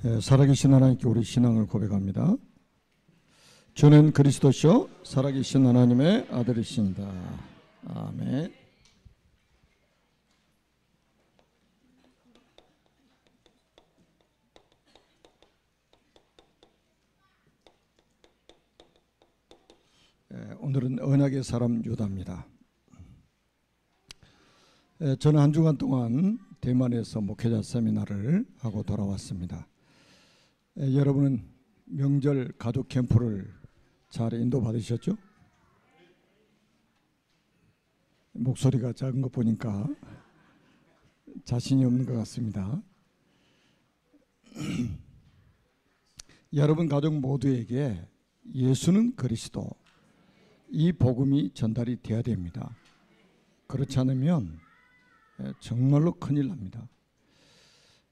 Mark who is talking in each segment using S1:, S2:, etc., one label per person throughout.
S1: 살아계신 하나님께 우리 신앙을 고백합니다. 주는 그리스도시요 살아계신 하나님의 아들이십니다. 아멘. 오늘은 언약의 사람 유다입니다. 저는 한 주간 동안 대만에서 목회자 세미나를 하고 돌아왔습니다. 여러분은 명절 가족 캠프를 잘 인도받으셨죠? 목소리가 작은 거 보니까 자신이 없는 것 같습니다. 여러분 가족 모두에게 예수는 그리스도, 이 복음이 전달이 돼야 됩니다. 그렇지 않으면 정말로 큰일 납니다.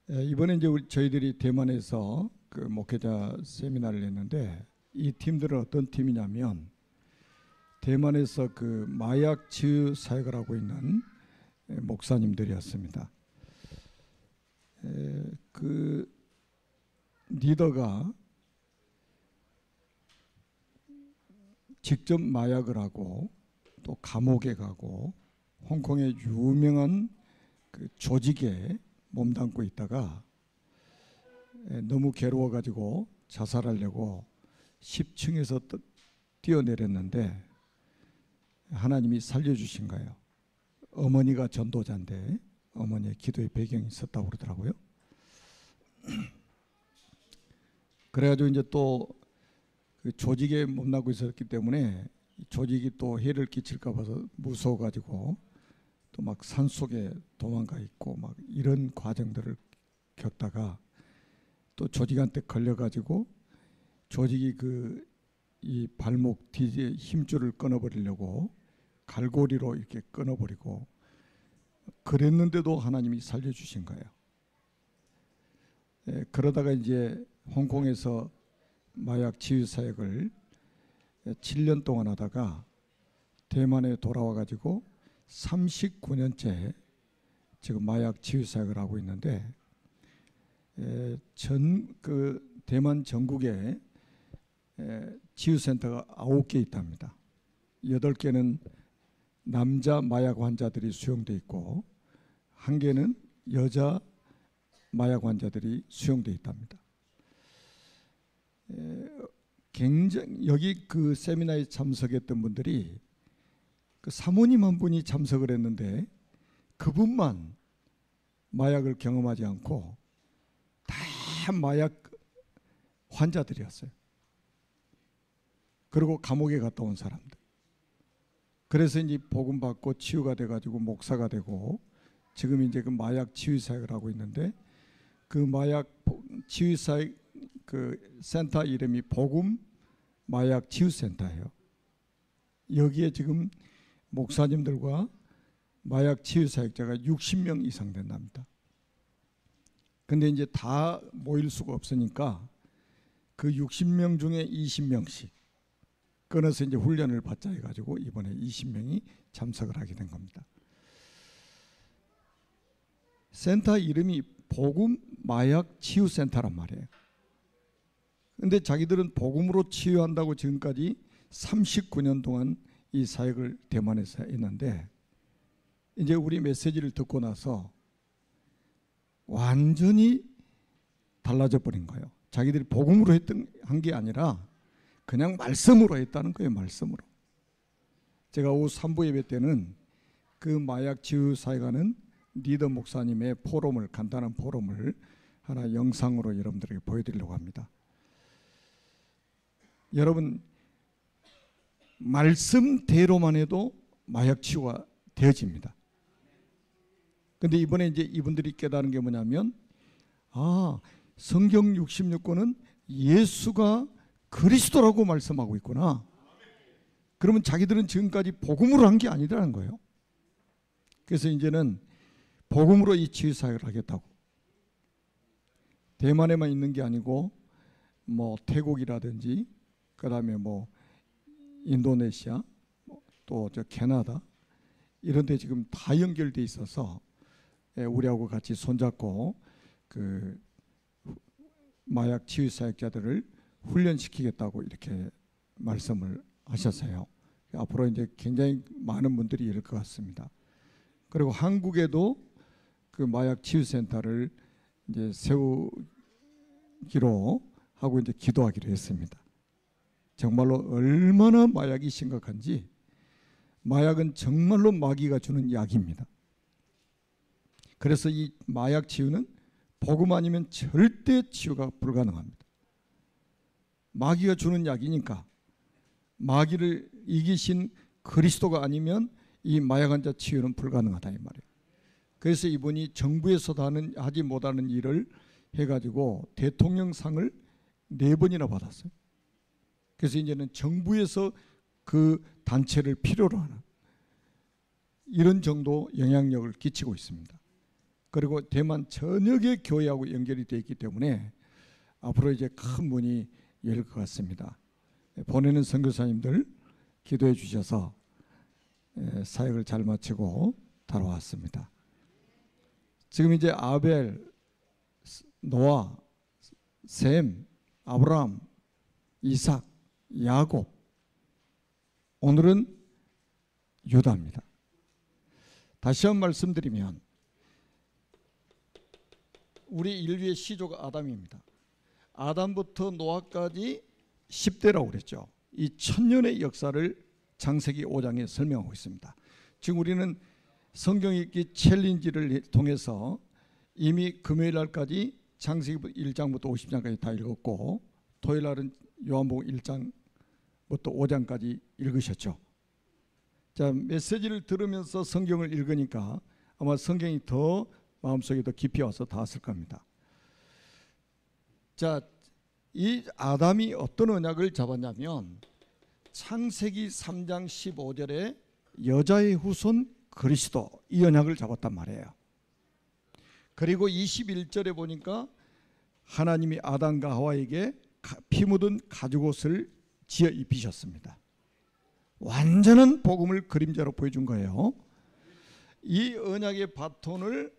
S1: 이번에 이제 저희들이 대만에서 그 목회자 세미나를 했는데, 이 팀들은 어떤 팀이냐면 대만에서 그 마약 치유 사역을 하고 있는 목사님들이었습니다. 그 리더가 직접 마약을 하고 또 감옥에 가고 홍콩의 유명한 그 조직에 몸담고 있다가 너무 괴로워가지고 자살하려고 10층에서 뛰어내렸는데 하나님이 살려주신 거예요. 어머니가 전도자인데 어머니의 기도의 배경이 있었다고 그러더라고요. 그래가지고 이제 또 그 조직에 몸담고 있었기 때문에 조직이 또 해를 끼칠까 봐서 무서워가지고 또 막 산속에 도망가 있고 막 이런 과정들을 겪다가 또 조직한테 걸려가지고 조직이 그 이 발목 뒤에 힘줄을 끊어버리려고 갈고리로 이렇게 끊어버리고 그랬는데도 하나님이 살려주신 거예요. 그러다가 이제 홍콩에서 마약 치유 사역을 7년 동안 하다가 대만에 돌아와 가지고 39년째 지금 마약 치유 사역을 하고 있는데, 그 대만 전국에 치유센터가 9개 있답니다. 8개는 남자 마약 환자들이 수용돼 있고 1개는 여자 마약 환자들이 수용돼 있답니다. 굉장히 여기 그 세미나에 참석했던 분들이 그 사모님 한 분이 참석을 했는데 그분만 마약을 경험하지 않고 다 마약 환자들이었어요. 그리고 감옥에 갔다 온 사람들. 그래서 이제 복음 받고 치유가 돼가지고 목사가 되고 지금 이제 그 마약 치유 사역을 하고 있는데, 그 마약 치유 사역 그 센터 이름이 복음 마약 치유 센터예요. 여기에 지금 목사님들과 마약 치유 사역자가 60명 이상 된답니다. 근데 이제 다 모일 수가 없으니까 그 60명 중에 20명씩 끊어서 이제 훈련을 받자 해가지고 이번에 20명이 참석을 하게 된 겁니다. 센터 이름이 복음 마약 치유 센터란 말이에요. 근데 자기들은 복음으로 치유한다고 지금까지 39년 동안 이 사역을 대만에서 했는데, 이제 우리 메시지를 듣고 나서 완전히 달라져 버린 거예요. 자기들이 복음으로 한 게 아니라 그냥 말씀으로 했다는 거예요. 말씀으로. 제가 오후 3부 예배 때는 그 마약 치유 사역하는 리더 목사님의 포럼을, 간단한 포럼을 하나 영상으로 여러분들에게 보여드리려고 합니다. 여러분, 말씀대로만 해도 마약 치유가 되어집니다. 근데 이번에 이제 이분들이 깨달은 게 뭐냐면, 성경 66권은 예수가 그리스도라고 말씀하고 있구나. 그러면 자기들은 지금까지 복음으로 한 게 아니라는 거예요. 그래서 이제는 복음으로 이 치유 사역을 하겠다고. 대만에만 있는 게 아니고 뭐 태국이라든지 그다음에 뭐 인도네시아, 또 저 캐나다 이런 데 지금 다 연결돼 있어서 우리하고 같이 손잡고 그 마약 치유 사역자들을 훈련시키겠다고 이렇게 말씀을 하셨어요. 앞으로 이제 굉장히 많은 분들이 이럴 것 같습니다. 그리고 한국에도 그 마약 치유 센터를 이제 세우기로 하고 이제 기도하기로 했습니다. 정말로 얼마나 마약이 심각한지, 마약은 정말로 마귀가 주는 약입니다. 그래서 이 마약 치유는 복음 아니면 절대 치유가 불가능합니다. 마귀가 주는 약이니까 마귀를 이기신 그리스도가 아니면 이 마약 환자 치유는 불가능하다 이 말이에요. 그래서 이분이 정부에서도 하지 못하는 일을 해가지고 대통령상을 4번이나 받았어요. 그래서 이제는 정부에서 그 단체를 필요로 하는 이런 정도 영향력을 끼치고 있습니다. 그리고 대만 전역의 교회하고 연결이 되어 있기 때문에 앞으로 이제 큰 문이 열릴 것 같습니다. 보내는 선교사님들 기도해 주셔서 사역을 잘 마치고 돌아왔습니다. 지금 이제 아벨, 노아, 셈, 아브라함, 이삭, 야곱, 오늘은 유다입니다. 다시 한번 말씀드리면 우리 인류의 시조가 아담입니다. 아담부터 노아까지 10대라고 그랬죠. 이 1000년의 역사를 창세기 5장에 설명하고 있습니다. 지금 우리는 성경 읽기 챌린지를 통해서 이미 금요일 날까지 창세기 1장부터 50장까지 다 읽었고, 토요일 날은 요한복음 1장부터 5장까지 읽으셨죠. 자, 메시지를 들으면서 성경을 읽으니까 아마 성경이 더 마음속에 더 깊이 와서 닿았을 겁니다. 자, 이 아담이 어떤 언약을 잡았냐면 창세기 3장 15절에 여자의 후손 그리스도, 이 언약을 잡았단 말이에요. 그리고 21절에 보니까 하나님이 아담과 하와에게 피 묻은 가죽옷을 지어 입히셨습니다. 완전한 복음을 그림자로 보여준 거예요. 이 언약의 바톤을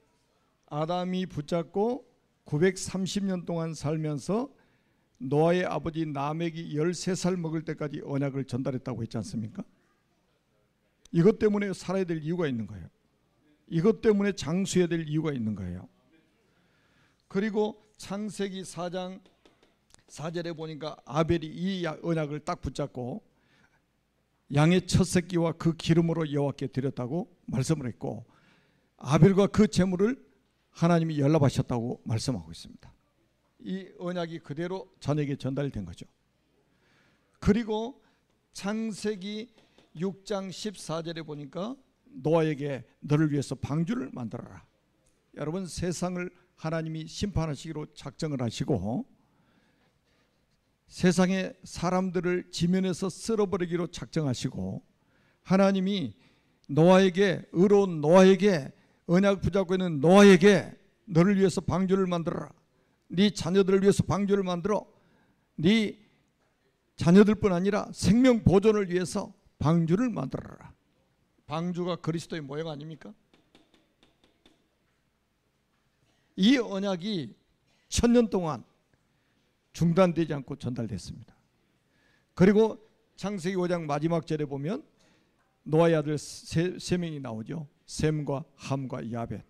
S1: 아담이 붙잡고 930년 동안 살면서 노아의 아버지 라멕이 13살 먹을 때까지 언약을 전달했다고 했지 않습니까? 이것 때문에 살아야 될 이유가 있는 거예요. 이것 때문에 장수해야 될 이유가 있는 거예요. 그리고 창세기 4장 4절에 보니까 아벨이 이 언약을 딱 붙잡고 양의 첫 새끼와 그 기름으로 여호와께 드렸다고 말씀을 했고, 아벨과 그 제물을 하나님이 연락하셨다고 말씀하고 있습니다. 이 언약이 그대로 자녀에게 전달된 거죠. 그리고 창세기 6장 14절에 보니까 노아에게 너를 위해서 방주를 만들어라. 여러분, 세상을 하나님이 심판하시기로 작정을 하시고 세상의 사람들을 지면에서 쓸어버리기로 작정하시고, 하나님이 노아에게, 의로운 노아에게, 언약 붙잡고 있는 노아에게 너를 위해서 방주를 만들어라. 네 자녀들을 위해서 방주를 만들어. 네 자녀들뿐 아니라 생명 보존을 위해서 방주를 만들어라. 방주가 그리스도의 모형 아닙니까? 이 언약이 1000년 동안 중단되지 않고 전달됐습니다. 그리고 창세기 5장 마지막 절에 보면 노아의 아들 세 명이 나오죠. 셈과 함과 야벳.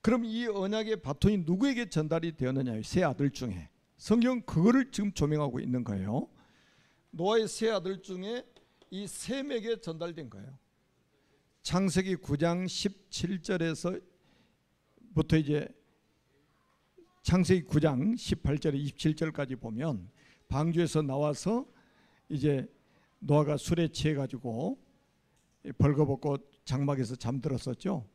S1: 그럼 이 언약의 바톤이 누구에게 전달이 되었느냐? 세 아들 중에. 성경은 그거를 지금 조명하고 있는 거예요. 노아의 세 아들 중에 이 셈에게 전달된 거예요. 창세기 9장 17절에서부터 이제 창세기 9장 18절에 27절까지 보면 방주에서 나와서 이제 노아가 술에 취해 가지고 벌거벗고 장막에서 잠들었었죠.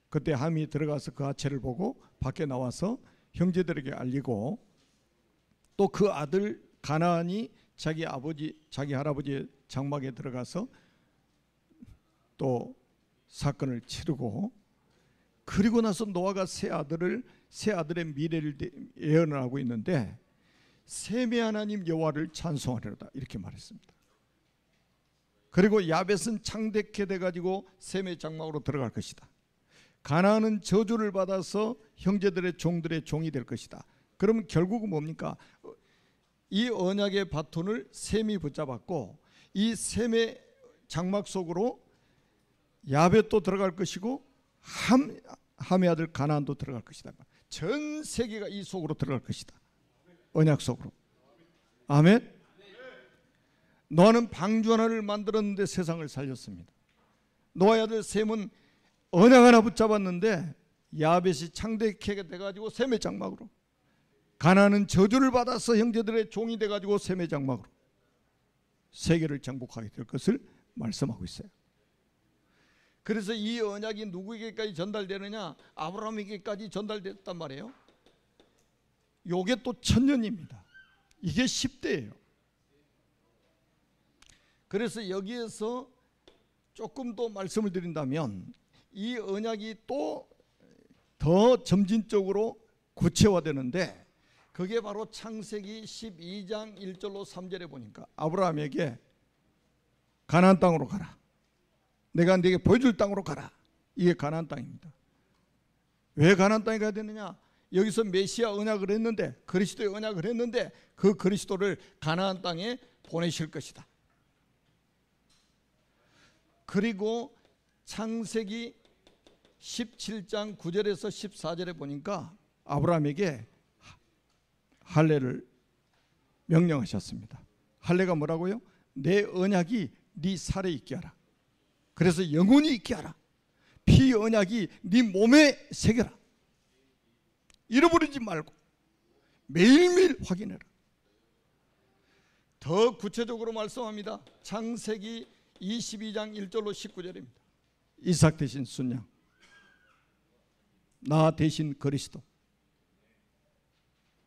S1: 그때 함이 들어가서 그 하체를 보고 밖에 나와서 형제들에게 알리고, 또 그 아들 가나안이 자기 아버지, 자기 할아버지의 장막에 들어가서 또 사건을 치르고, 그리고 나서 노아가 세 아들의 미래를 예언을 하고 있는데, 셈의 하나님 여호와를 찬송하리로다 이렇게 말했습니다. 그리고 야벳은 창대케 돼가지고 셈의 장막으로 들어갈 것이다. 가나안은 저주를 받아서 형제들의 종들의 종이 될 것이다. 그러면 결국은 뭡니까? 이 언약의 바톤을 셈이 붙잡았고 이 셈의 장막 속으로 야벳도 들어갈 것이고 함의 아들 가나안도 들어갈 것이다. 전 세계가 이 속으로 들어갈 것이다. 언약 속으로. 아멘. 노아는 방주 하나를 만들었는데 세상을 살렸습니다. 노아의 아들 셈은 언약 하나 붙잡았는데 야벳이 창대케 돼가지고 셈의 장막으로, 가나안은 저주를 받아서 형제들의 종이 돼가지고 셈의 장막으로 세계를 정복하게 될 것을 말씀하고 있어요. 그래서 이 언약이 누구에게까지 전달되느냐? 아브라함에게까지 전달됐단 말이에요. 요게 또 1000년입니다. 이게 10대예요. 그래서 여기에서 조금 더 말씀을 드린다면 이 언약이 또 더 점진적으로 구체화되는데 그게 바로 창세기 12장 1절로 3절에 보니까 아브라함에게 가나안 땅으로 가라. 내가 네게 보여줄 땅으로 가라. 이게 가나안 땅입니다. 왜 가나안 땅에 가야 되느냐? 여기서 메시아 언약을 했는데, 그리스도의 언약을 했는데 그 그리스도를 가나안 땅에 보내실 것이다. 그리고 창세기 17장 9절에서 14절에 보니까 아브라함에게 할례를 명령하셨습니다. 할례가 뭐라고요? 내 언약이 네 살에 있게 하라. 그래서 영원히 있게 하라. 피 언약이 네 몸에 새겨라. 잃어버리지 말고 매일매일 확인해라. 더 구체적으로 말씀합니다. 창세기 22장 1절로 19절입니다. 이삭 대신 순양, 나 대신 그리스도.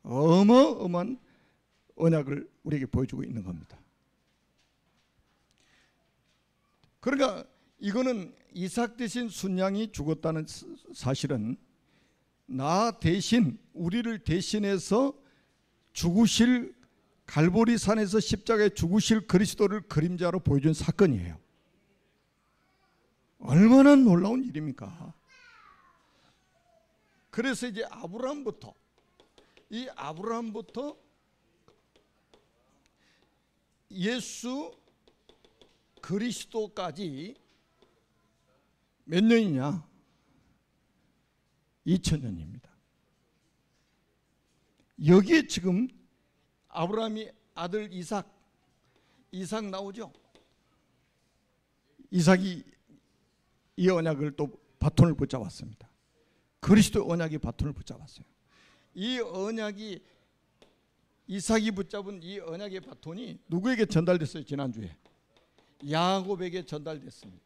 S1: 어마어마한 언약을 우리에게 보여주고 있는 겁니다. 그러니까 이거는 이삭 대신 순양이 죽었다는 사실은 나 대신, 우리를 대신해서 죽으실, 갈보리 산에서 십자가에 죽으실 그리스도를 그림자로 보여준 사건이에요. 얼마나 놀라운 일입니까? 그래서 이제 아브라함부터 예수 그리스도까지 몇 년이냐? 2000년입니다. 여기에 지금 아브라함이 아들 이삭 나오죠? 이삭이 이 언약을 또 바톤을 붙잡았습니다. 그리스도 언약이 바톤을 붙잡았어요. 이 언약이, 이삭이 붙잡은 이 언약의 바톤이 누구에게 전달됐어요? 지난주에 야곱에게 전달됐습니다.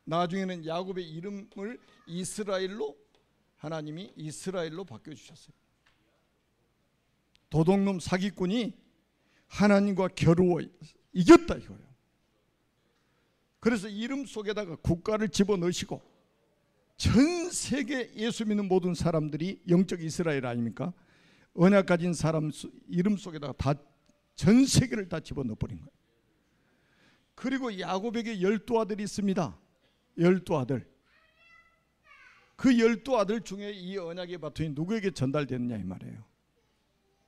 S1: 나중에는 야곱의 이름을 이스라엘로, 하나님이 이스라엘로 바꿔주셨어요. 도둑놈 사기꾼이 하나님과 겨루어 이겼다 이거예요. 그래서 이름 속에다가 국가를 집어넣으시고 전 세계 예수 믿는 모든 사람들이 영적 이스라엘 아닙니까? 언약 가진 사람 이름 속에다가 다 전 세계를 다 집어넣어버린 거예요. 그리고 야곱에게 12아들이 있습니다. 12아들. 그 12아들 중에 이 언약의 바톤이 누구에게 전달됐느냐 이 말이에요.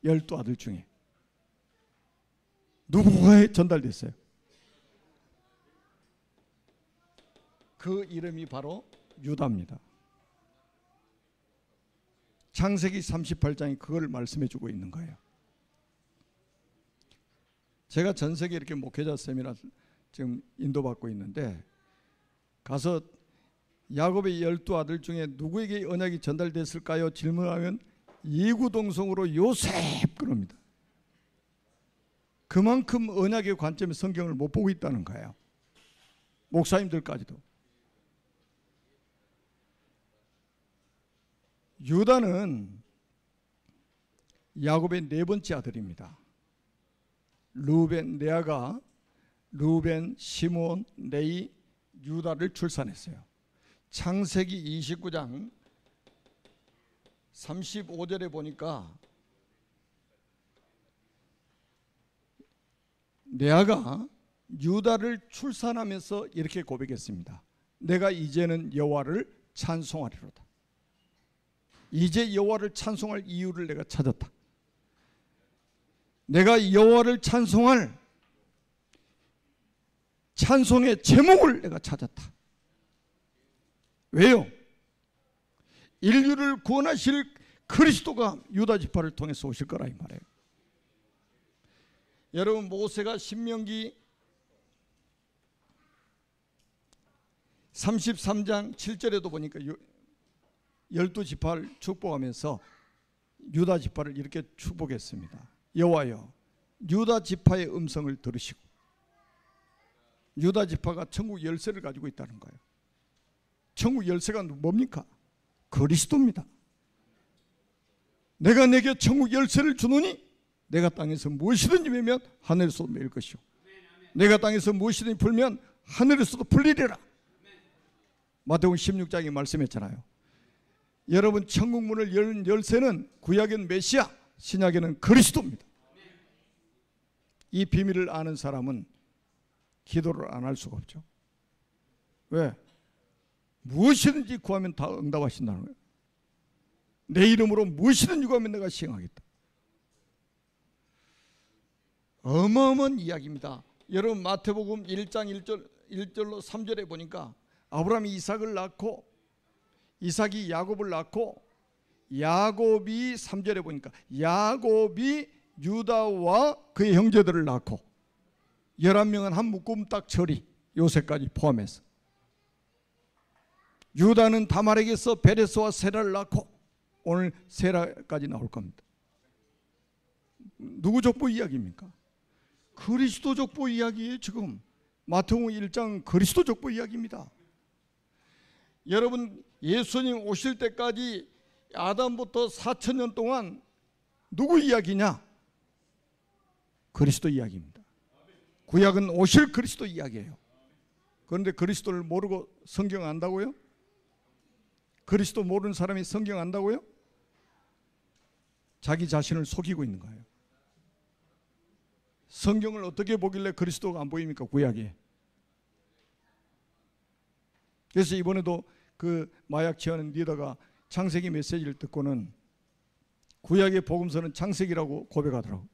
S1: 12아들 중에 누구에 전달됐어요? 그 이름이 바로 유다입니다. 창세기 38장이 그걸 말씀해 주고 있는 거예요. 제가 전 세계 이렇게 목회자 세미나 지금 인도받고 있는데 가서 야곱의 12아들 중에 누구에게 언약이 전달됐을까요? 질문하면 이구동성으로 요셉 그럽니다. 그만큼 언약의 관점에 성경을 못 보고 있다는 거예요. 목사님들까지도. 유다는 야곱의 네 번째 아들입니다. 루벤, 레아가 루벤, 시몬, 레위, 유다를 출산했어요. 창세기 29장 35절에 보니까 레아가 유다를 출산하면서 이렇게 고백했습니다. 내가 이제는 여호와를 찬송하리로다. 이제 여호와를 찬송할 이유를 내가 찾았다. 내가 여호와를 찬송할 찬송의 제목을 내가 찾았다. 왜요? 인류를 구원하실 그리스도가 유다 지파를 통해서 오실 거라 이 말이에요. 여러분, 모세가 신명기 33장 7절에도 보니까 12지파를 축복하면서 유다 지파를 이렇게 축복했습니다. 여호와여, 유다 지파의 음성을 들으시고. 유다 지파가 천국 열쇠를 가지고 있다는 거예요. 천국 열쇠가 뭡니까? 그리스도입니다. 내가 내게 천국 열쇠를 주노니 내가 땅에서 무엇이든지 매면 하늘에서도 매일 것이요, 내가 땅에서 무엇이든지 풀면 하늘에서도 풀리리라. 마태복음 16장에 말씀했잖아요. 여러분, 천국 문을 열 열쇠는 구약에는 메시아, 신약에는 그리스도입니다. 이 비밀을 아는 사람은 기도를 안 할 수가 없죠. 왜? 무엇이든지 구하면 다 응답하신다는 거예요. 내 이름으로 무엇이든지 구하면 내가 시행하겠다. 어마어마한 이야기입니다. 여러분, 마태복음 1장 1절로 3절에 보니까 아브라함이 이삭을 낳고 이삭이 야곱을 낳고 야곱이 3절에 보니까 야곱이 유다와 그의 형제들을 낳고 11명은 한 묶음 딱 처리, 요셉까지 포함해서. 유다는 다말에게서 베레스와 세라를 낳고 오늘 세라까지 나올 겁니다. 누구 족보 이야기입니까? 그리스도 족보 이야기예요. 지금 마태복음 1장 그리스도 족보 이야기입니다. 여러분, 예수님 오실 때까지 아담부터 4,000년 동안 누구 이야기냐? 그리스도 이야기입니다. 구약은 오실 그리스도 이야기예요. 그런데 그리스도를 모르고 성경 안다고요? 그리스도 모르는 사람이 성경 안다고요? 자기 자신을 속이고 있는 거예요. 성경을 어떻게 보길래 그리스도가 안 보입니까? 구약에. 그래서 이번에도 그 마약 취하는 리더가 창세기 메시지를 듣고는 구약의 복음서는 창세기라고 고백하더라고.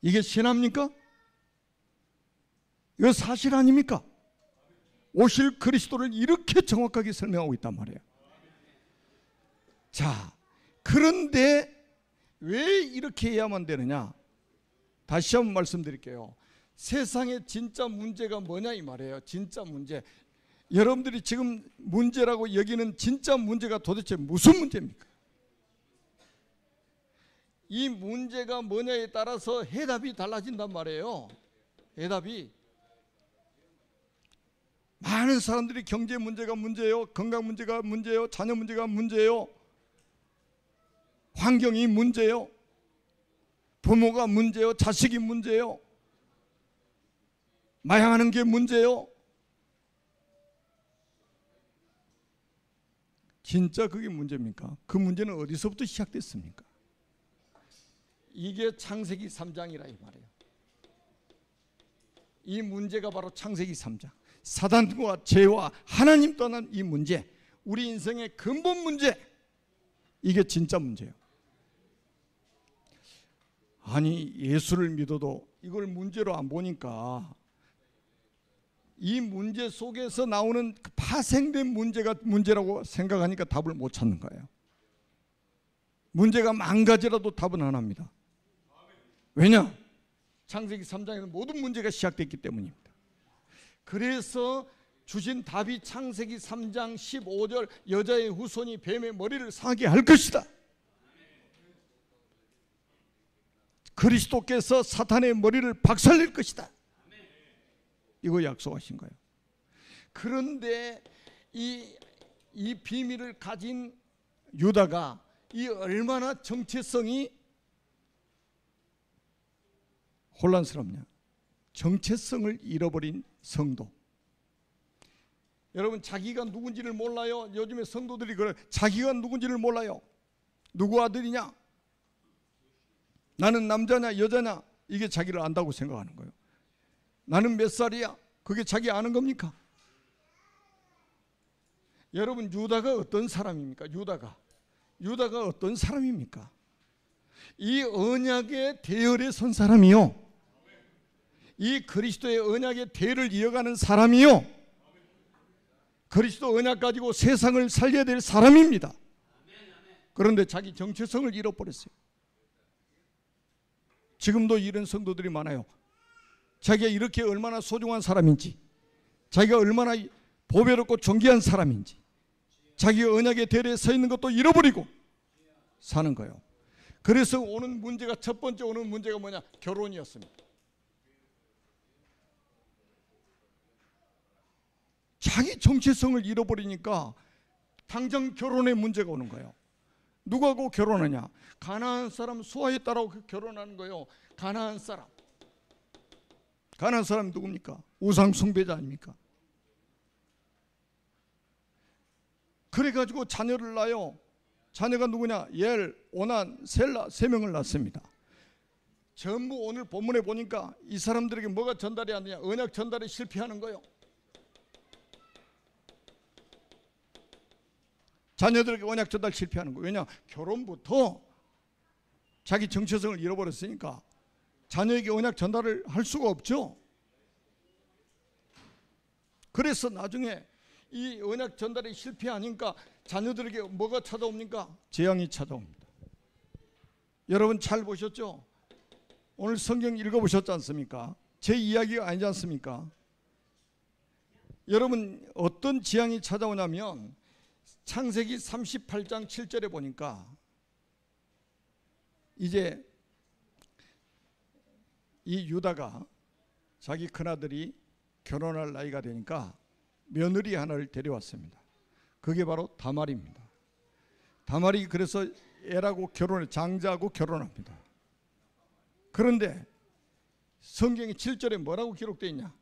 S1: 이게 신합니까? 이거 사실 아닙니까? 오실 그리스도를 이렇게 정확하게 설명하고 있단 말이에요. 자, 그런데 왜 이렇게 해야만 되느냐? 다시 한번 말씀드릴게요. 세상의 진짜 문제가 뭐냐 이 말이에요. 진짜 문제. 여러분들이 지금 문제라고 여기는 진짜 문제가 도대체 무슨 문제입니까? 이 문제가 뭐냐에 따라서 해답이 달라진단 말이에요. 해답이. 많은 사람들이 경제 문제가 문제예요. 건강 문제가 문제예요. 자녀 문제가 문제예요. 환경이 문제예요. 부모가 문제예요. 자식이 문제예요. 마약하는 게 문제예요. 진짜 그게 문제입니까? 그 문제는 어디서부터 시작됐습니까? 이게 창세기 3장이라 이 말이에요. 이 문제가 바로 창세기 3장. 사단과 죄와 하나님 떠난 이 문제, 우리 인생의 근본 문제, 이게 진짜 문제예요. 아니, 예수를 믿어도 이걸 문제로 안 보니까 이 문제 속에서 나오는 파생된 문제가 문제라고 생각하니까 답을 못 찾는 거예요. 문제가 만 가지라도 답은 안 합니다. 왜냐? 창세기 3장에서 모든 문제가 시작됐기 때문입니다. 그래서 주신 답이 창세기 3장 15절, 여자의 후손이 뱀의 머리를 상하게 할 것이다. 그리스도께서 사탄의 머리를 박살낼 것이다. 이거 약속하신 거예요. 그런데 이 비밀을 가진 유다가 이 얼마나 정체성이 혼란스럽냐. 정체성을 잃어버린 성도. 여러분, 자기가 누군지를 몰라요. 요즘에 성도들이 그래. 자기가 누군지를 몰라요. 누구 아들이냐? 나는 남자냐 여자냐? 이게 자기를 안다고 생각하는 거예요. 나는 몇 살이야? 그게 자기 아는 겁니까? 여러분 유다가 어떤 사람입니까? 유다가 어떤 사람입니까? 이 언약의 대열에 선 사람이요, 이 그리스도의 언약의 대열을 이어가는 사람이요, 그리스도 언약 가지고 세상을 살려야 될 사람입니다. 그런데 자기 정체성을 잃어버렸어요. 지금도 이런 성도들이 많아요. 자기가 이렇게 얼마나 소중한 사람인지, 자기가 얼마나 보배롭고 존귀한 사람인지, 자기가 언약의 대열에 서 있는 것도 잃어버리고 사는 거예요. 그래서 오는 문제가, 첫 번째 오는 문제가 뭐냐? 결혼이었습니다. 자기 정체성을 잃어버리니까 당장 결혼의 문제가 오는 거예요. 누구하고 결혼하냐? 가나안 사람 수아에 따라 결혼하는 거예요. 가나안 사람 누굽니까? 우상 숭배자 아닙니까? 그래가지고 자녀를 낳아요. 자녀가 누구냐? 엘, 오난, 셀라 3명을 낳습니다. 전부 오늘 본문에 보니까 이 사람들에게 뭐가 전달이 안 되냐? 언약 전달에 실패하는 거예요. 자녀들에게 언약 전달 실패하는 거예요. 왜냐? 결혼부터 자기 정체성을 잃어버렸으니까 자녀에게 언약 전달을 할 수가 없죠. 그래서 나중에 이 언약 전달이 실패하니까 자녀들에게 뭐가 찾아옵니까? 재앙이 찾아옵니다. 여러분 잘 보셨죠? 오늘 성경 읽어보셨지 않습니까? 제 이야기가 아니지 않습니까? 여러분 어떤 재앙이 찾아오냐면 창세기 38장 7절에 보니까 이제 이 유다가 자기 큰아들이 결혼할 나이가 되니까 며느리 하나를 데려왔습니다. 그게 바로 다말입니다. 다말이 그래서 애라고 장자하고 결혼합니다. 그런데 성경의 7절에 뭐라고 기록되어 있냐?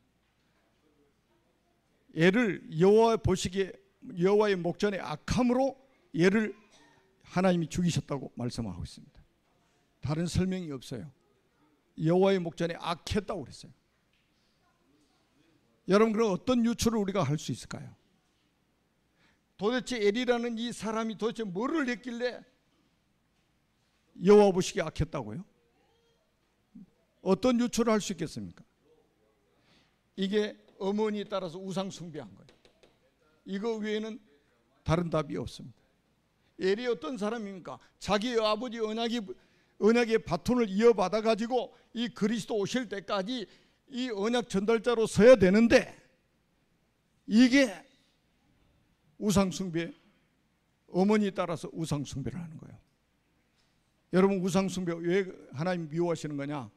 S1: 애를 여호와의 목전에 악함으로 얘를 하나님이 죽이셨다고 말씀하고 있습니다. 다른 설명이 없어요. 여호와의 목전에 악했다고 그랬어요. 여러분 그럼 어떤 유추를 우리가 할 수 있을까요? 도대체 엘이라는 이 사람이 도대체 뭐를 했길래 여호와 보시기에 악했다고요? 어떤 유추를 할 수 있겠습니까? 이게 어머니에 따라서 우상 숭배한 거예요. 이거 외에는 다른 답이 없습니다. 엘이 어떤 사람입니까? 자기 아버지 언약의 바톤을 이어받아 가지고 이 그리스도 오실 때까지 이 언약 전달자로 서야 되는데 이게 우상숭배, 어머니에 따라서 우상숭배를 하는 거예요. 여러분 우상숭배 왜 하나님 미워하시는 거냐?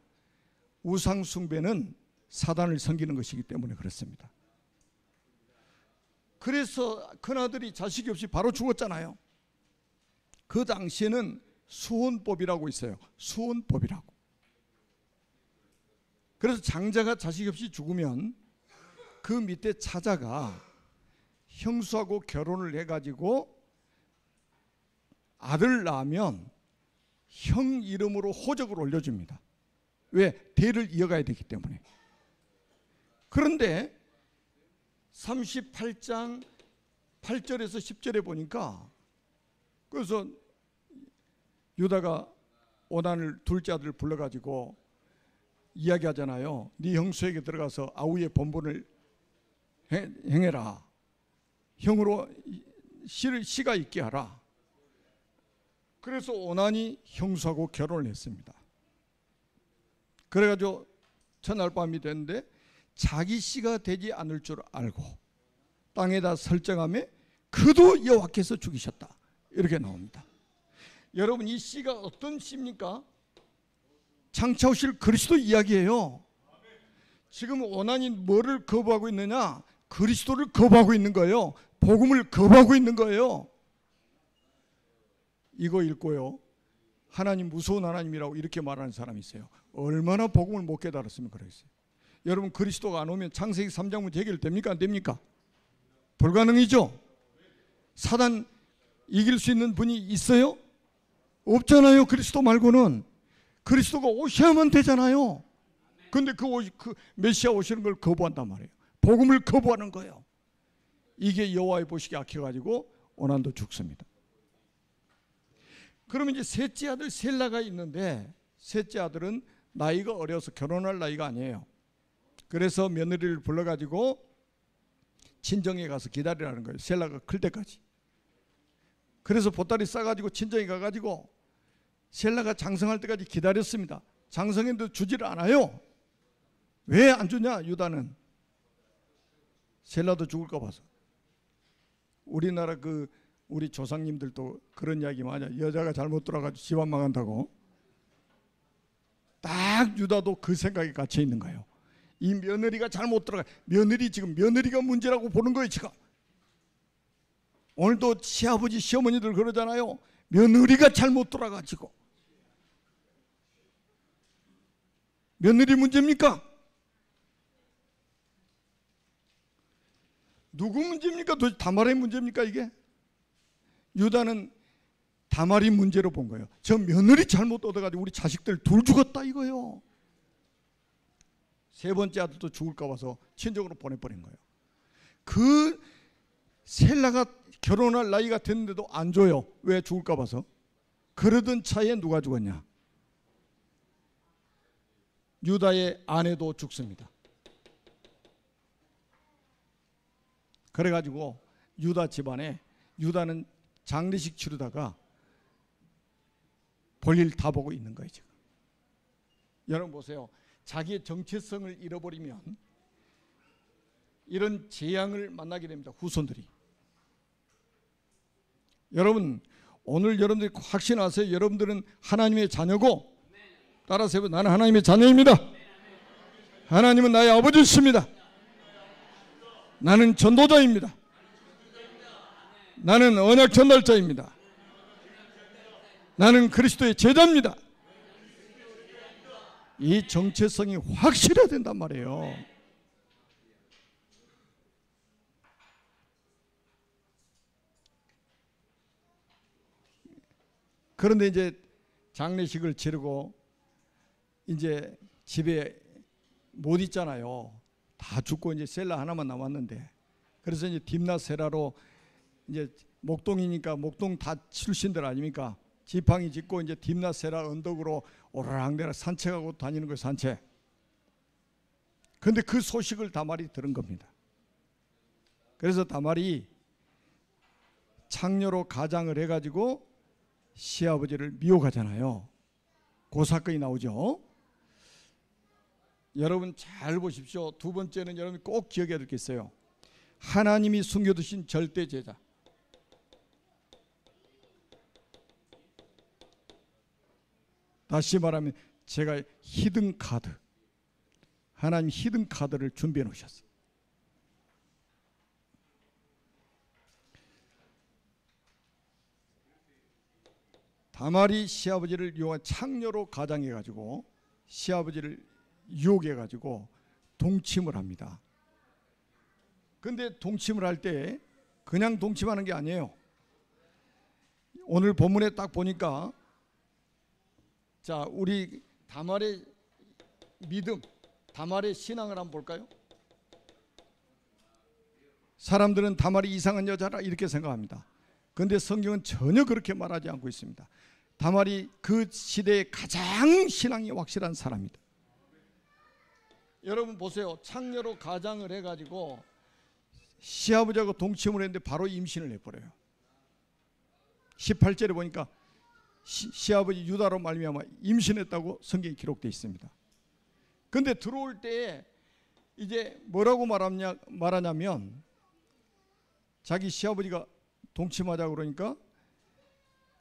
S1: 우상숭배는 사단을 섬기는 것이기 때문에 그렇습니다. 그래서 큰아들이 자식이 없이 바로 죽었잖아요. 그 당시에는 수혼법이라고 있어요. 수혼법이라고. 그래서 장자가 자식이 없이 죽으면 그 밑에 차자가 형수하고 결혼을 해가지고 아들 낳으면 형 이름으로 호적을 올려줍니다. 왜? 대를 이어가야 되기 때문에. 그런데 38장 8절에서 10절에 보니까 그래서 유다가 오난을 둘째 아들을 불러가지고 이야기하잖아요. 네 형수에게 들어가서 아우의 본분을 행해라. 형으로 씨가 있게 하라. 그래서 오난이 형수하고 결혼을 했습니다. 그래가지고 첫날 밤이 됐는데 자기 씨가 되지 않을 줄 알고 땅에다 설정하며 그도 여호와께서 죽이셨다. 이렇게 나옵니다. 여러분 이 씨가 어떤 씨입니까? 장차 오실 그리스도 이야기예요. 지금 오난이 뭐를 거부하고 있느냐? 그리스도를 거부하고 있는 거예요. 복음을 거부하고 있는 거예요. 이거 읽고요. 하나님 무서운 하나님이라고 이렇게 말하는 사람이 있어요. 얼마나 복음을 못 깨달았으면 그러겠어요. 여러분 그리스도가 안 오면 창세기 3장 문제 해결됩니까? 안 됩니까? 불가능이죠. 사단 이길 수 있는 분이 있어요? 없잖아요. 그리스도 말고는. 그리스도가 오셔야만 되잖아요. 그런데 그 메시아 오시는 걸 거부한단 말이에요. 복음을 거부하는 거예요. 이게 여호와의 보시기에 악해가지고 오난도 죽습니다. 그러면 이제 셋째 아들 셀라가 있는데 셋째 아들은 나이가 어려서 결혼할 나이가 아니에요. 그래서 며느리를 불러가지고 친정에 가서 기다리라는 거예요. 셀라가 클 때까지. 그래서 보따리 싸가지고 친정에 가가지고 셀라가 장성할 때까지 기다렸습니다. 장성했는데 주지를 않아요. 왜 안 주냐? 유다는 셀라도 죽을까 봐서. 우리나라 우리 조상님들도 그런 이야기 많이 해요. 여자가 잘못 들어가지고 집안 망한다고. 딱 유다도 그 생각에 갇혀 있는 거예요. 이 며느리가 잘못 들어가. 며느리가 문제라고 보는 거예요 지금. 오늘도 시아버지 시어머니들 그러잖아요. 며느리가 잘못 돌아가지고. 며느리 문제입니까? 누구 문제입니까? 도대체 다말의 문제입니까 이게? 유다는 다말이 문제로 본 거예요. 저 며느리 잘못 얻어가지고 우리 자식들 둘 죽었다 이거예요. 세 번째 아들도 죽을까 봐서 친정으로 보내버린 거예요. 그 셀라가 결혼할 나이가 됐는데도 안 줘요. 왜? 죽을까 봐서. 그러던 차에 누가 죽었냐? 유다의 아내도 죽습니다. 그래가지고 유다 집안에 유다는 장례식 치르다가 볼일 다 보고 있는 거예요 지금. 여러분 보세요. 자기의 정체성을 잃어버리면 이런 재앙을 만나게 됩니다. 후손들이. 여러분 오늘 여러분들이 확신하세요. 여러분들은 하나님의 자녀고, 따라서 해보세요. 나는 하나님의 자녀입니다. 하나님은 나의 아버지십니다. 나는 전도자입니다. 나는 언약 전달자입니다. 나는 그리스도의 제자입니다. 이 정체성이 확실해야 된단 말이에요. 그런데 이제 장례식을 치르고 이제 집에 못 있잖아요. 다 죽고 이제 셀라 하나만 남았는데, 그래서 이제 딥나세라로 이제 목동이니까 목동 다 출신들 아닙니까? 지팡이 짚고 이제 딥나세라 언덕으로 오르락내락 산책하고 다니는 거예요. 산책. 그런데 그 소식을 다말이 들은 겁니다. 그래서 다말이 창녀로 가장을 해가지고 시아버지를 미혹하잖아요. 그 사건이 나오죠. 여러분 잘 보십시오. 두 번째는 여러분이 꼭 기억해야 될 게 있어요. 하나님이 숨겨두신 절대 제자. 다시 말하면 제가 히든 카드, 하나님 히든 카드를 준비해 놓으셨어요. 다말이 시아버지를 유혹한 창녀로 가장해 가지고 시아버지를 유혹해 가지고 동침을 합니다. 근데 동침을 할 때 그냥 동침하는 게 아니에요. 오늘 본문에 딱 보니까, 자, 우리 다말의 믿음, 다말의 신앙을 한번 볼까요? 사람들은 다말이 이상한 여자라 이렇게 생각합니다. 그런데 성경은 전혀 그렇게 말하지 않고 있습니다. 다말이 그 시대에 가장 신앙이 확실한 사람이다. 여러분 보세요. 창녀로 가장을 해가지고 시아버지하고 동침을 했는데 바로 임신을 해버려요. 18절에 보니까 시아버지 유다로 말미암아 임신했다고 성경에 기록되어 있습니다. 그런데 들어올 때 이제 뭐라고 말하냐면, 자기 시아버지가 동침하자 그러니까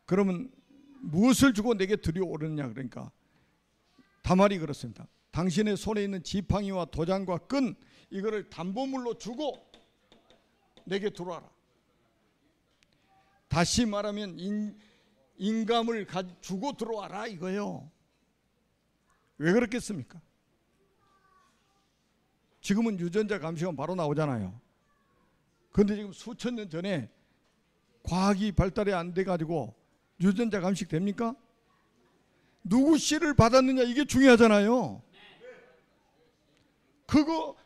S1: 그러면 무엇을 주고 내게 들여오느냐, 그러니까 다말이 그렇습니다. 당신의 손에 있는 지팡이와 도장과 끈, 이거를 담보물로 주고 내게 들어와라. 다시 말하면 인감을 주고 들어와라 이거예요. 왜 그렇겠습니까? 지금은 유전자 감시가 바로 나오잖아요. 그런데 지금 수천 년 전에 과학이 발달이 안 돼가지고 유전자 감식 됩니까? 누구 씨를 받았느냐, 이게 중요하잖아요. 그거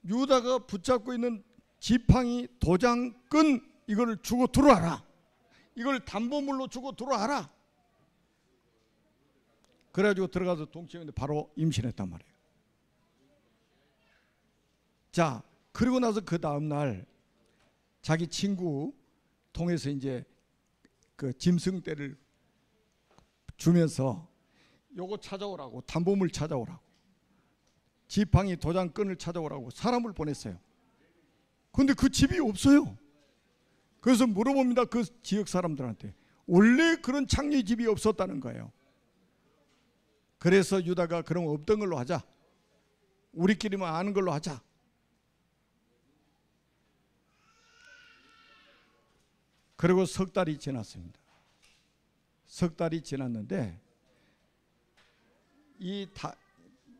S1: 유다가 붙잡고 있는 지팡이, 도장, 끈 이걸 주고 들어와라. 이걸 담보물로 주고 들어와라. 그래가지고 들어가서 동치미인데 바로 임신했단 말이에요. 자, 그리고 나서 그 다음날 자기 친구 통해서 이제 그 짐승떼를 주면서 요거 찾아오라고, 담보물 찾아오라고, 지팡이, 도장, 끈을 찾아오라고 사람을 보냈어요. 근데 그 집이 없어요. 그래서 물어봅니다. 그 지역 사람들한테. 원래 그런 창녀의 집이 없었다는 거예요. 그래서 유다가 그럼 없던 걸로 하자. 우리끼리만 아는 걸로 하자. 그리고 석 달이 지났습니다. 석 달이 지났는데 이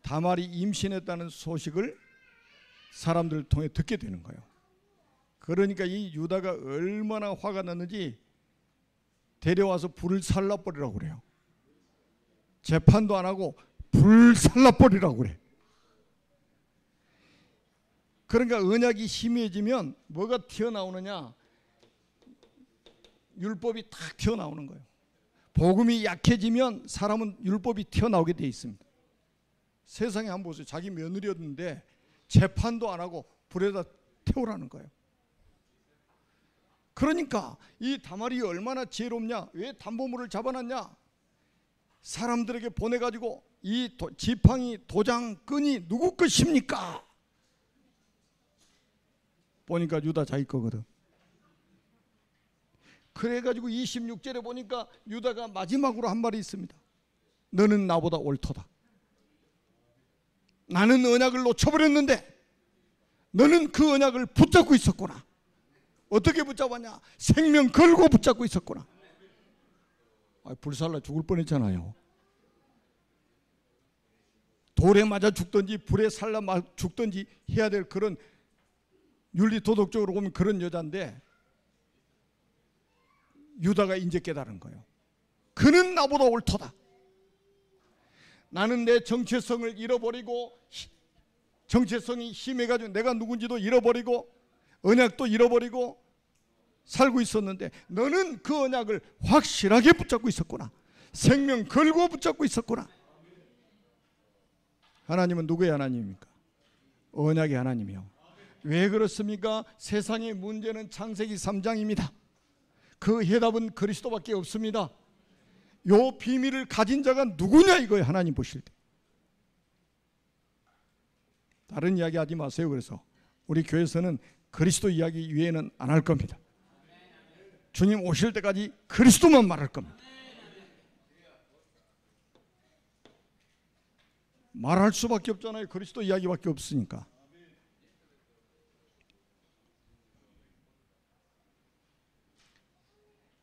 S1: 다말이 임신했다는 소식을 사람들을 통해 듣게 되는 거예요. 그러니까 이 유다가 얼마나 화가 났는지 데려와서 불을 살라버리라고 그래요. 재판도 안 하고 불 살라버리라고 그래. 그러니까 언약이 심해지면 뭐가 튀어나오느냐? 율법이 탁 튀어나오는 거예요. 복음이 약해지면 사람은 율법이 튀어나오게 돼 있습니다. 세상에 한번 보세요. 자기 며느리였는데 재판도 안 하고 불에다 태우라는 거예요. 그러니까 이 다말이 얼마나 지혜롭냐? 왜 담보물을 잡아놨냐? 사람들에게 보내가지고 이 지팡이, 도장, 끈이 누구 것입니까? 보니까 유다 자기 거거든. 그래가지고 26절에 보니까 유다가 마지막으로 한 말이 있습니다. 너는 나보다 옳도다. 나는 언약을 놓쳐버렸는데 너는 그 언약을 붙잡고 있었구나. 어떻게 붙잡았냐? 생명 걸고 붙잡고 있었구나. 불살라 죽을 뻔했잖아요. 돌에 맞아 죽든지 불에 살라 죽든지 해야 될 그런 윤리 도덕적으로 보면 그런 여자인데 유다가 이제 깨달은 거예요. 그는 나보다 옳도다. 나는 내 정체성을 잃어버리고 정체성이 심해가지고 내가 누군지도 잃어버리고 언약도 잃어버리고 살고 있었는데 너는 그 언약을 확실하게 붙잡고 있었구나. 생명 걸고 붙잡고 있었구나. 하나님은 누구의 하나님입니까? 언약의 하나님이요. 왜 그렇습니까? 세상의 문제는 창세기 3장입니다. 그 해답은 그리스도밖에 없습니다. 요 비밀을 가진 자가 누구냐 이거예요. 하나님 보실 때. 다른 이야기 하지 마세요. 그래서 우리 교회에서는 그리스도 이야기 외에는 안 할 겁니다. 주님 오실 때까지 그리스도만 말할 겁니다. 말할 수밖에 없잖아요. 그리스도 이야기밖에 없으니까.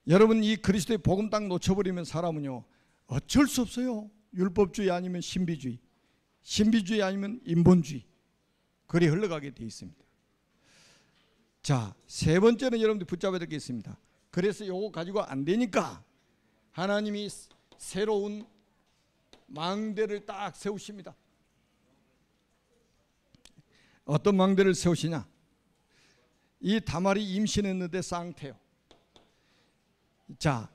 S1: 여러분 이 그리스도의 복음 딱 놓쳐버리면 사람은요 어쩔 수 없어요. 율법주의 아니면 신비주의, 신비주의 아니면 인본주의, 그리 흘러가게 돼 있습니다. 자, 세 번째는 여러분들 붙잡아야 될 게 있습니다. 그래서 요거 가지고 안 되니까 하나님이 새로운 망대를 딱 세우십니다. 어떤 망대를 세우시냐? 이 다말이 임신했는데 쌍태요. 자,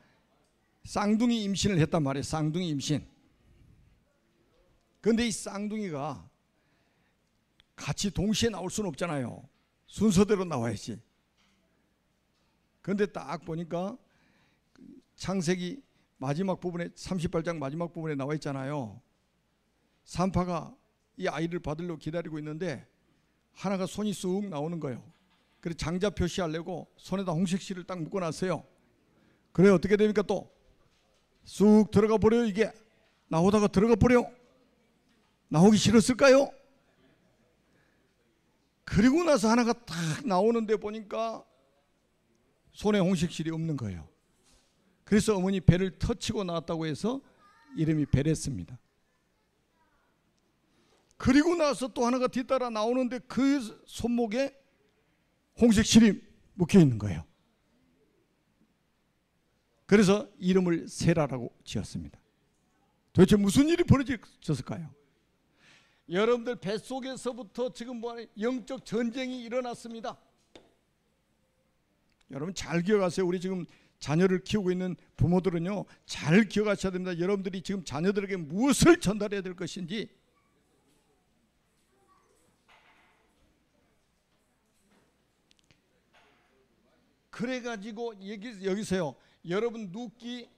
S1: 쌍둥이 임신을 했단 말이에요. 쌍둥이 임신. 그런데 이 쌍둥이가 같이 동시에 나올 수는 없잖아요. 순서대로 나와야지. 그런데 딱 보니까 창세기 마지막 부분에 38장 마지막 부분에 나와 있잖아요. 산파가 이 아이를 받으려고 기다리고 있는데 하나가 손이 쑥 나오는 거예요. 그래서 장자 표시하려고 손에다 홍색실을 딱 묶어놨어요. 그래 어떻게 됩니까? 또 쑥 들어가 버려요. 이게 나오다가 들어가 버려. 나오기 싫었을까요? 그리고 나서 하나가 딱 나오는데 보니까 손에 홍색실이 없는 거예요. 그래서 어머니 배를 터치고 나왔다고 해서 이름이 베레스입니다. 그리고 나서 또 하나가 뒤따라 나오는데 그 손목에 홍색실이 묶여 있는 거예요. 그래서 이름을 세라라고 지었습니다. 도대체 무슨 일이 벌어졌을까요? 여러분들 뱃속에서부터 지금 영적 전쟁이 일어났습니다. 여러분 잘 기억하세요. 우리 지금 자녀를 키우고 있는 부모들은요, 잘 기억하셔야 됩니다. 여러분들이 지금 자녀들에게 무엇을 전달해야 될 것인지. 그래가지고 여기서요, 여러분 룻기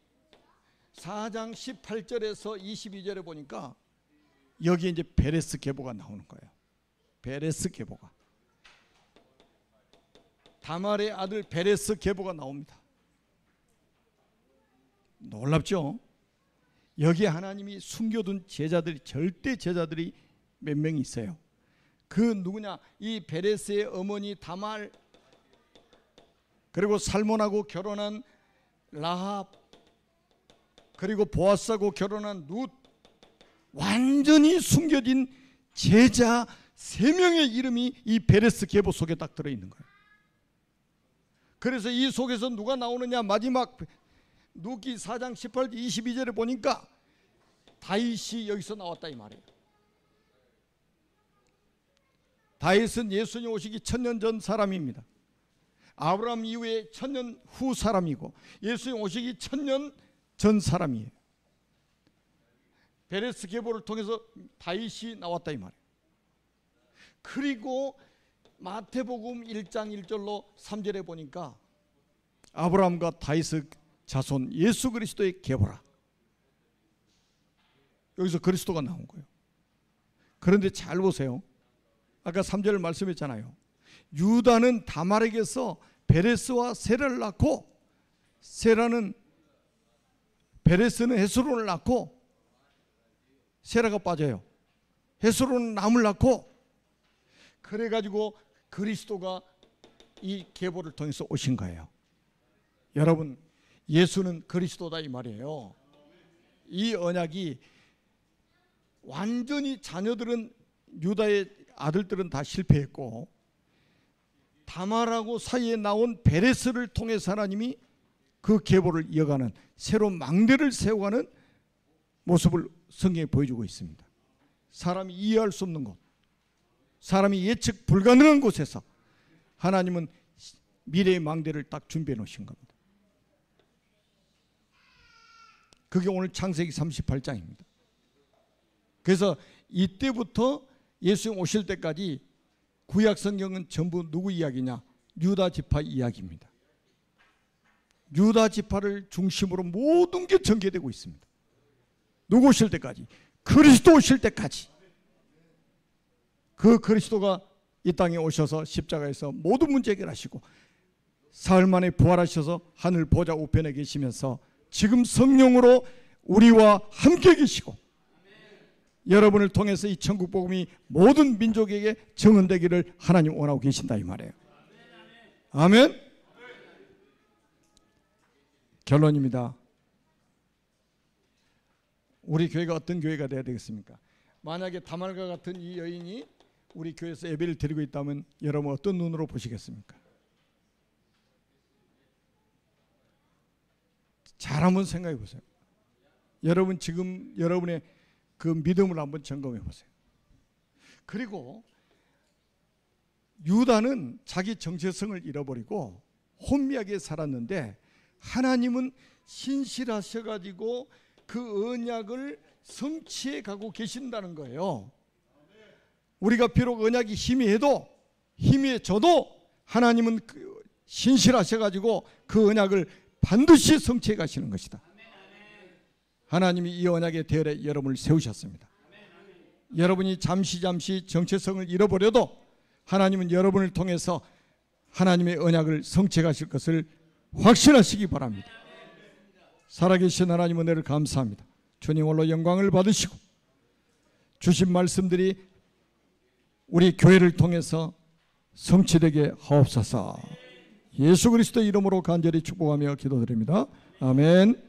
S1: 4장 18절에서 22절에 보니까 여기 이제 베레스 계보가 나오는 거예요. 베레스 계보가, 다말의 아들 베레스 계보가 나옵니다. 놀랍죠? 여기에 하나님이 숨겨둔 제자들이, 절대 제자들이 몇 명이 있어요. 그 누구냐? 이 베레스의 어머니 다말, 그리고 살몬하고 결혼한 라합, 그리고 보아스하고 결혼한 룻, 완전히 숨겨진 제자 3명의 이름이 이 베레스 계보 속에 딱 들어있는 거예요. 그래서 이 속에서 누가 나오느냐? 마지막 룻기 4장 18절 22절에 보니까 다윗이 여기서 나왔다 이 말이에요. 다윗은 예수님 오시기 1000년 전 사람입니다. 아브라함 이후에 1000년 후 사람이고 예수님 오시기 1000년 전 사람이에요. 베레스 계보를 통해서 다윗이 나왔다 이 말이에요. 그리고 마태복음 1장 1절로 3절에 보니까 아브라함과 다윗의 자손 예수 그리스도의 계보라. 여기서 그리스도가 나온 거예요. 그런데 잘 보세요. 아까 3절을 말씀했잖아요. 유다는 다말에게서 베레스와 세라를 낳고, 세라는 베레스는 헤스론을 낳고, 세라가 빠져요. 헤스론은 남을 낳고, 그래가지고 그리스도가 이 계보를 통해서 오신 거예요. 여러분, 예수는 그리스도다 이 말이에요. 이 언약이 완전히, 자녀들은, 유다의 아들들은 다 실패했고 다말하고 사이에 나온 베레스를 통해서 하나님이 그 계보를 이어가는, 새로운 망대를 세워가는 모습을 성경에 보여주고 있습니다. 사람이 이해할 수 없는 곳, 사람이 예측 불가능한 곳에서 하나님은 미래의 망대를 딱 준비해 놓으신 겁니다. 그게 오늘 창세기 38장입니다. 그래서 이때부터 예수님 오실 때까지 구약 성경은 전부 누구 이야기냐? 유다 지파 이야기입니다. 유다 지파를 중심으로 모든 게 전개되고 있습니다. 누구 오실 때까지? 그리스도 오실 때까지. 그 그리스도가 이 땅에 오셔서 십자가에서 모든 문제 해결하시고 사흘 만에 부활하셔서 하늘 보좌 우편에 계시면서 지금 성령으로 우리와 함께 계시고 여러분을 통해서 이 천국 복음이 모든 민족에게 증언되기를 하나님 원하고 계신다 이 말이에요. 아멘. 결론입니다. 우리 교회가 어떤 교회가 되어야 되겠습니까? 만약에 다말과 같은 이 여인이 우리 교회에서 예배를 드리고 있다면 여러분 어떤 눈으로 보시겠습니까? 잘 한번 생각해 보세요. 여러분 지금 여러분의 그 믿음을 한번 점검해 보세요. 그리고 유다는 자기 정체성을 잃어버리고 혼미하게 살았는데 하나님은 신실하셔가지고 그 언약을 성취해 가고 계신다는 거예요. 우리가 비록 언약이 희미해져도 하나님은 신실하셔가지고 그 언약을 반드시 성취해 가시는 것이다. 하나님이 이 언약의 대열에 여러분을 세우셨습니다. 여러분이 잠시 정체성을 잃어버려도 하나님은 여러분을 통해서 하나님의 언약을 성취해 가실 것을 확신하시기 바랍니다. 살아계신 하나님 은혜를 감사합니다. 주님 홀로 영광을 받으시고 주신 말씀들이 우리 교회를 통해서 성취되게 하옵소서. 예수 그리스도 이름으로 간절히 축복하며 기도드립니다. 아멘.